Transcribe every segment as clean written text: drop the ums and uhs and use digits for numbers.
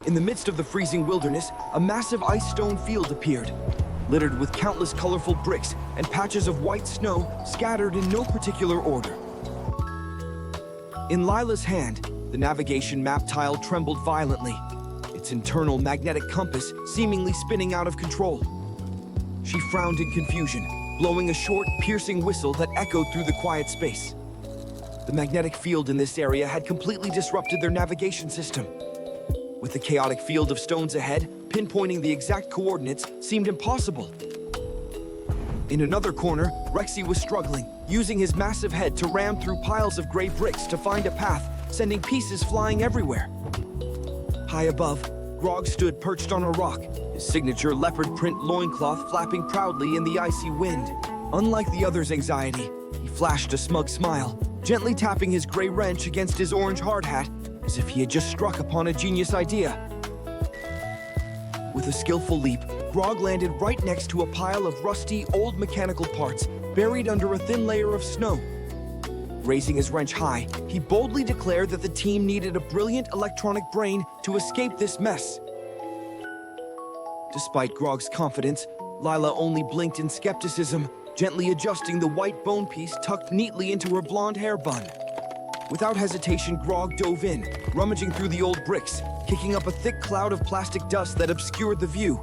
In the midst of the freezing wilderness, a massive ice stone field appeared, littered with countless colorful bricks and patches of white snow scattered in no particular order. In Lila's hand, the navigation map tile trembled violently, its internal magnetic compass seemingly spinning out of control. She frowned in confusion, blowing a short, piercing whistle that echoed through the quiet space. The magnetic field in this area had completely disrupted their navigation system. With the chaotic field of stones ahead, pinpointing the exact coordinates seemed impossible. In another corner, REXY was struggling, using his massive head to ram through piles of gray bricks to find a path, sending pieces flying everywhere. High above, Grog stood perched on a rock, his signature leopard print loincloth flapping proudly in the icy wind. Unlike the other's anxiety, he flashed a smug smile, gently tapping his gray wrench against his orange hard hat, as if he had just struck upon a genius idea. With a skillful leap, Grog landed right next to a pile of rusty, old mechanical parts buried under a thin layer of snow. Raising his wrench high, he boldly declared that the team needed a brilliant electronic brain to escape this mess. Despite Grog's confidence, Lila only blinked in skepticism, gently adjusting the white bone piece tucked neatly into her blonde hair bun. Without hesitation, Grog dove in, rummaging through the old bricks, kicking up a thick cloud of plastic dust that obscured the view.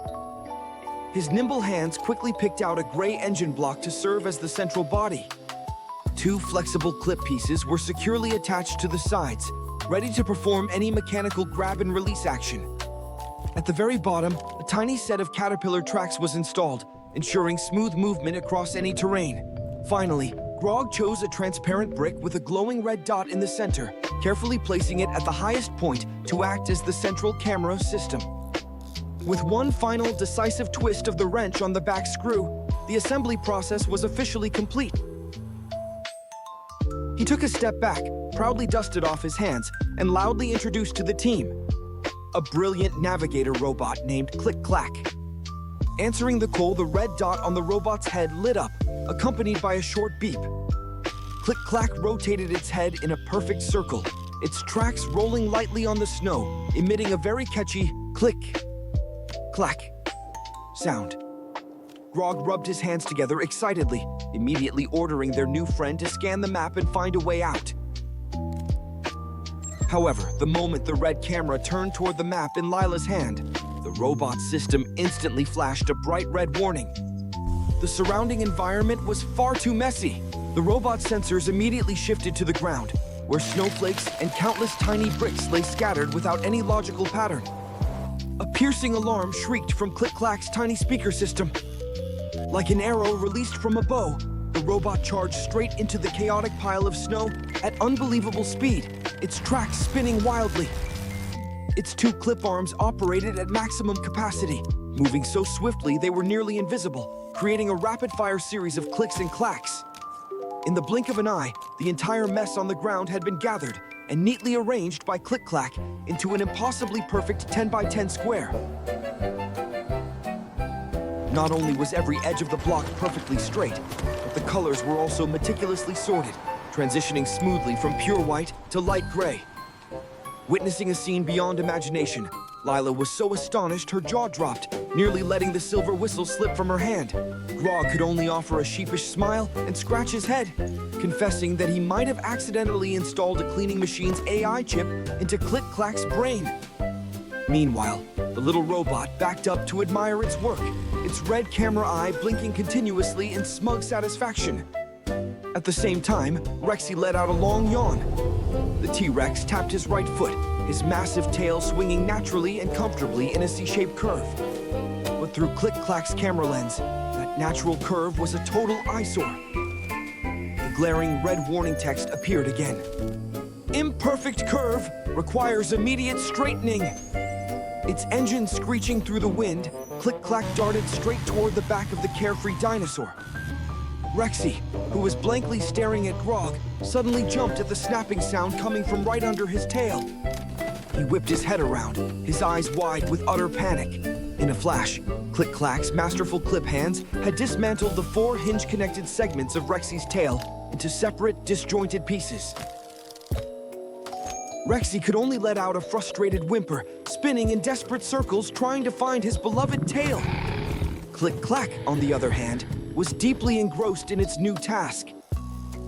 His nimble hands quickly picked out a gray engine block to serve as the central body. Two flexible clip pieces were securely attached to the sides, ready to perform any mechanical grab and release action. At the very bottom, a tiny set of caterpillar tracks was installed, ensuring smooth movement across any terrain. Finally, Grog chose a transparent brick with a glowing red dot in the center, carefully placing it at the highest point to act as the central camera system. With one final decisive twist of the wrench on the back screw, the assembly process was officially complete. He took a step back, proudly dusted off his hands, and loudly introduced to the team a brilliant navigator robot named CLICK-CLACK. Answering the call, the red dot on the robot's head lit up, accompanied by a short beep. CLICK-CLACK rotated its head in a perfect circle, its tracks rolling lightly on the snow, emitting a very catchy click-clack sound. Grog rubbed his hands together excitedly, immediately ordering their new friend to scan the map and find a way out. However, the moment the red camera turned toward the map in Lila's hand, the robot's system instantly flashed a bright red warning. The surrounding environment was far too messy. The robot's sensors immediately shifted to the ground, where snowflakes and countless tiny bricks lay scattered without any logical pattern. A piercing alarm shrieked from CLICK-CLACK's tiny speaker system. Like an arrow released from a bow, the robot charged straight into the chaotic pile of snow at unbelievable speed, its tracks spinning wildly. Its two clip arms operated at maximum capacity, moving so swiftly they were nearly invisible, creating a rapid-fire series of clicks and clacks. In the blink of an eye, the entire mess on the ground had been gathered and neatly arranged by CLICK-CLACK into an impossibly perfect 10 by 10 square. Not only was every edge of the block perfectly straight, but the colors were also meticulously sorted, transitioning smoothly from pure white to light gray. Witnessing a scene beyond imagination, Lila was so astonished her jaw dropped, nearly letting the silver whistle slip from her hand. Grog could only offer a sheepish smile and scratch his head, confessing that he might have accidentally installed a cleaning machine's AI chip into CLICK-CLACK's brain. Meanwhile, the little robot backed up to admire its work, its red camera eye blinking continuously in smug satisfaction. At the same time, REXY let out a long yawn. The T-Rex tapped his right foot, his massive tail swinging naturally and comfortably in a C-shaped curve. But through CLICK-CLACK's camera lens, that natural curve was a total eyesore. The glaring red warning text appeared again. Imperfect curve requires immediate straightening. Its engine screeching through the wind, CLICK-CLACK darted straight toward the back of the carefree dinosaur. REXY, who was blankly staring at Grog, suddenly jumped at the snapping sound coming from right under his tail. He whipped his head around, his eyes wide with utter panic. In a flash, CLICK-CLACK's masterful clip hands had dismantled the 4 hinge-connected segments of REXY's tail into separate, disjointed pieces. REXY could only let out a frustrated whimper, spinning in desperate circles trying to find his beloved tail. CLICK-CLACK, on the other hand, was deeply engrossed in its new task,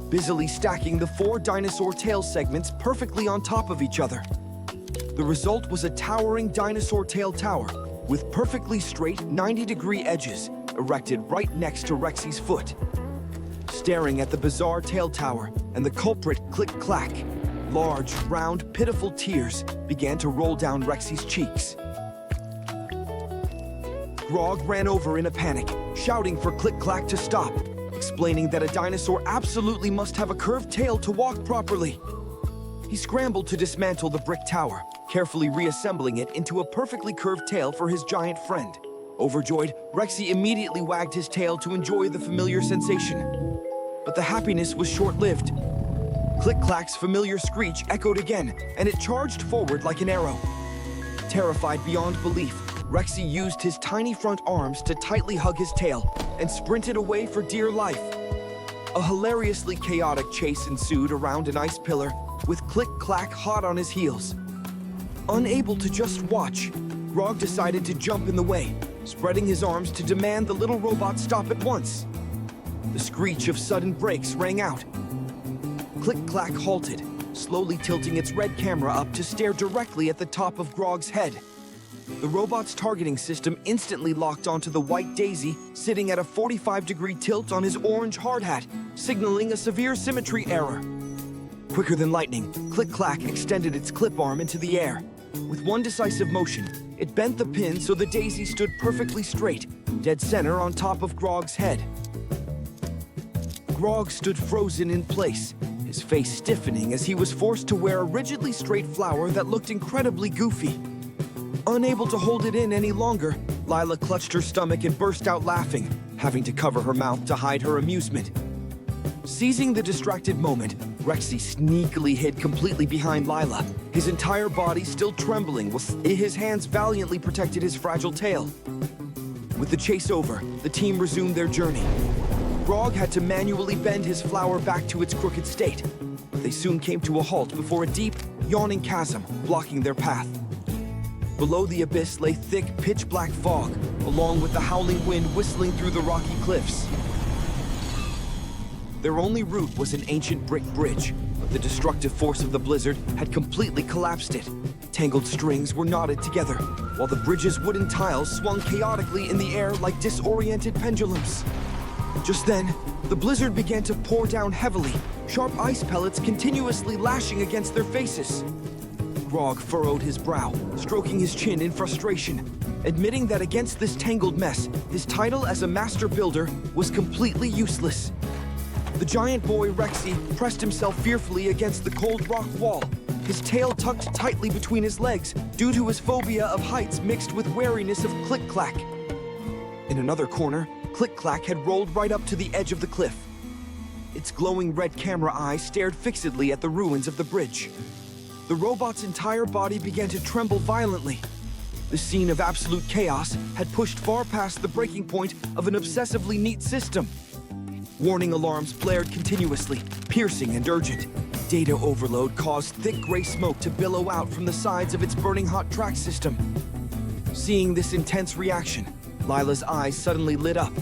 busily stacking the 4 dinosaur tail segments perfectly on top of each other. The result was a towering dinosaur tail tower with perfectly straight 90-degree edges erected right next to REXY's foot. Staring at the bizarre tail tower and the culprit CLICK-CLACK, large, round, pitiful tears began to roll down REXY's cheeks. Grog ran over in a panic, shouting for CLICK-CLACK to stop, explaining that a dinosaur absolutely must have a curved tail to walk properly. He scrambled to dismantle the brick tower, carefully reassembling it into a perfectly curved tail for his giant friend. Overjoyed, REXY immediately wagged his tail to enjoy the familiar sensation. But the happiness was short-lived. CLICK-CLACK's familiar screech echoed again, and it charged forward like an arrow. Terrified beyond belief, REXY used his tiny front arms to tightly hug his tail and sprinted away for dear life. A hilariously chaotic chase ensued around an ice pillar, with CLICK-CLACK hot on his heels. Unable to just watch, Grog decided to jump in the way, spreading his arms to demand the little robot stop at once. The screech of sudden brakes rang out. CLICK-CLACK halted, slowly tilting its red camera up to stare directly at the top of Grog's head. The robot's targeting system instantly locked onto the white daisy sitting at a 45-degree tilt on his orange hard hat, signaling a severe symmetry error. Quicker than lightning, CLICK-CLACK extended its clip arm into the air. With one decisive motion, it bent the pin so the daisy stood perfectly straight, dead center on top of Grog's head. Grog stood frozen in place, his face stiffening as he was forced to wear a rigidly straight flower that looked incredibly goofy. Unable to hold it in any longer, Lila clutched her stomach and burst out laughing, having to cover her mouth to hide her amusement. Seizing the distracted moment, REXY sneakily hid completely behind Lila, his entire body still trembling while his hands valiantly protected his fragile tail. With the chase over, the team resumed their journey. Grog had to manually bend his flower back to its crooked state, but they soon came to a halt before a deep, yawning chasm blocking their path. Below the abyss lay thick, pitch-black fog, along with the howling wind whistling through the rocky cliffs. Their only route was an ancient brick bridge, but the destructive force of the blizzard had completely collapsed it. Tangled strings were knotted together, while the bridge's wooden tiles swung chaotically in the air like disoriented pendulums. Just then, the blizzard began to pour down heavily, sharp ice pellets continuously lashing against their faces. Grog furrowed his brow, stroking his chin in frustration, admitting that against this tangled mess, his title as a master builder was completely useless. The giant boy REXY pressed himself fearfully against the cold rock wall, his tail tucked tightly between his legs due to his phobia of heights mixed with wariness of CLICK-CLACK. In another corner, CLICK-CLACK had rolled right up to the edge of the cliff. Its glowing red camera eye stared fixedly at the ruins of the bridge. The robot's entire body began to tremble violently. The scene of absolute chaos had pushed far past the breaking point of an obsessively neat system. Warning alarms blared continuously, piercing and urgent. Data overload caused thick gray smoke to billow out from the sides of its burning hot track system. Seeing this intense reaction, Lila's eyes suddenly lit up.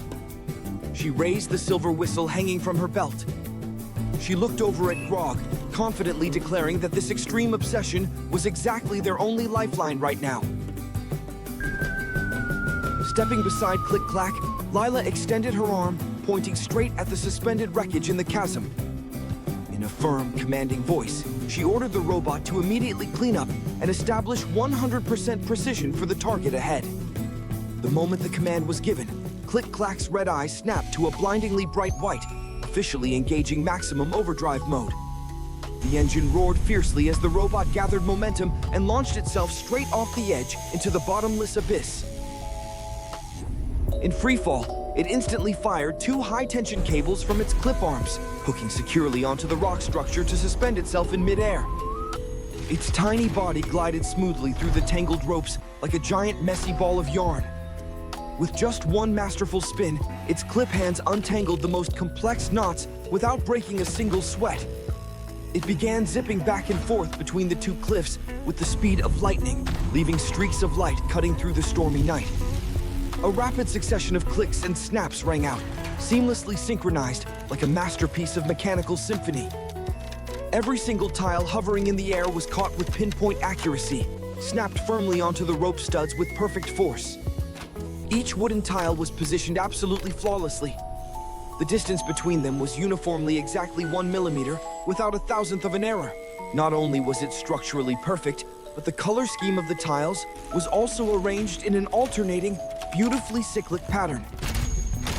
She raised the silver whistle hanging from her belt. She looked over at Grog, confidently declaring that this extreme obsession was exactly their only lifeline right now. Stepping beside CLICK-CLACK, Lila extended her arm, pointing straight at the suspended wreckage in the chasm. In a firm, commanding voice, she ordered the robot to immediately clean up and establish 100% precision for the target ahead. The moment the command was given, CLICK-CLACK's red eye snapped to a blindingly bright white, officially engaging maximum overdrive mode. The engine roared fiercely as the robot gathered momentum and launched itself straight off the edge into the bottomless abyss. In freefall, it instantly fired 2 high-tension cables from its clip arms, hooking securely onto the rock structure to suspend itself in midair. Its tiny body glided smoothly through the tangled ropes like a giant messy ball of yarn. With just one masterful spin, its clip hands untangled the most complex knots without breaking a single sweat. It began zipping back and forth between the two cliffs with the speed of lightning, leaving streaks of light cutting through the stormy night. A rapid succession of clicks and snaps rang out, seamlessly synchronized like a masterpiece of mechanical symphony. Every single tile hovering in the air was caught with pinpoint accuracy, snapped firmly onto the rope studs with perfect force. Each wooden tile was positioned absolutely flawlessly. The distance between them was uniformly exactly 1 millimeter, without a thousandth of an error. Not only was it structurally perfect, but the color scheme of the tiles was also arranged in an alternating, beautifully cyclic pattern.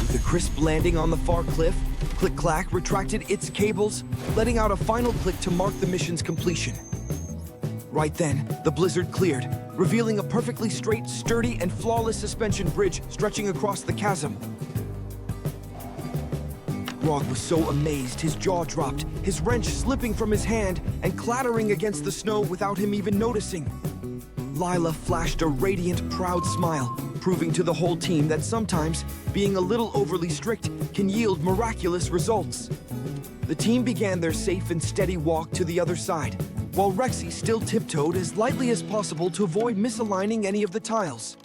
With a crisp landing on the far cliff, CLICK-CLACK retracted its cables, letting out a final click to mark the mission's completion. Right then, the blizzard cleared, revealing a perfectly straight, sturdy, and flawless suspension bridge stretching across the chasm. Grog was so amazed his jaw dropped, his wrench slipping from his hand and clattering against the snow without him even noticing. Lila flashed a radiant, proud smile, proving to the whole team that sometimes being a little overly strict can yield miraculous results. The team began their safe and steady walk to the other side, while REXY still tiptoed as lightly as possible to avoid misaligning any of the tiles.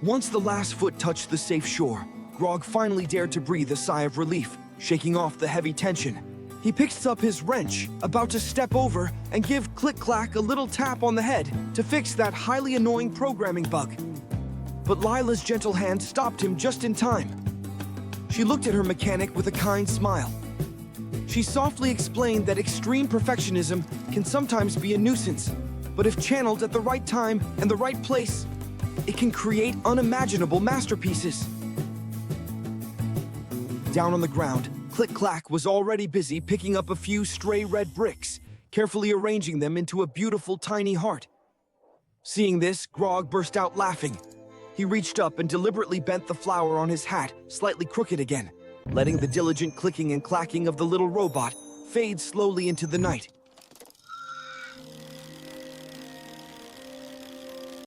Once the last foot touched the safe shore, Grog finally dared to breathe a sigh of relief, shaking off the heavy tension. He picks up his wrench, about to step over and give CLICK-CLACK a little tap on the head to fix that highly annoying programming bug. But Lila's gentle hand stopped him just in time. She looked at her mechanic with a kind smile. She softly explained that extreme perfectionism can sometimes be a nuisance, but if channeled at the right time and the right place, it can create unimaginable masterpieces. Down on the ground, CLICK-CLACK was already busy picking up a few stray red bricks, carefully arranging them into a beautiful tiny heart. Seeing this, Grog burst out laughing. He reached up and deliberately bent the flower on his hat, slightly crooked again, letting the diligent clicking and clacking of the little robot fade slowly into the night.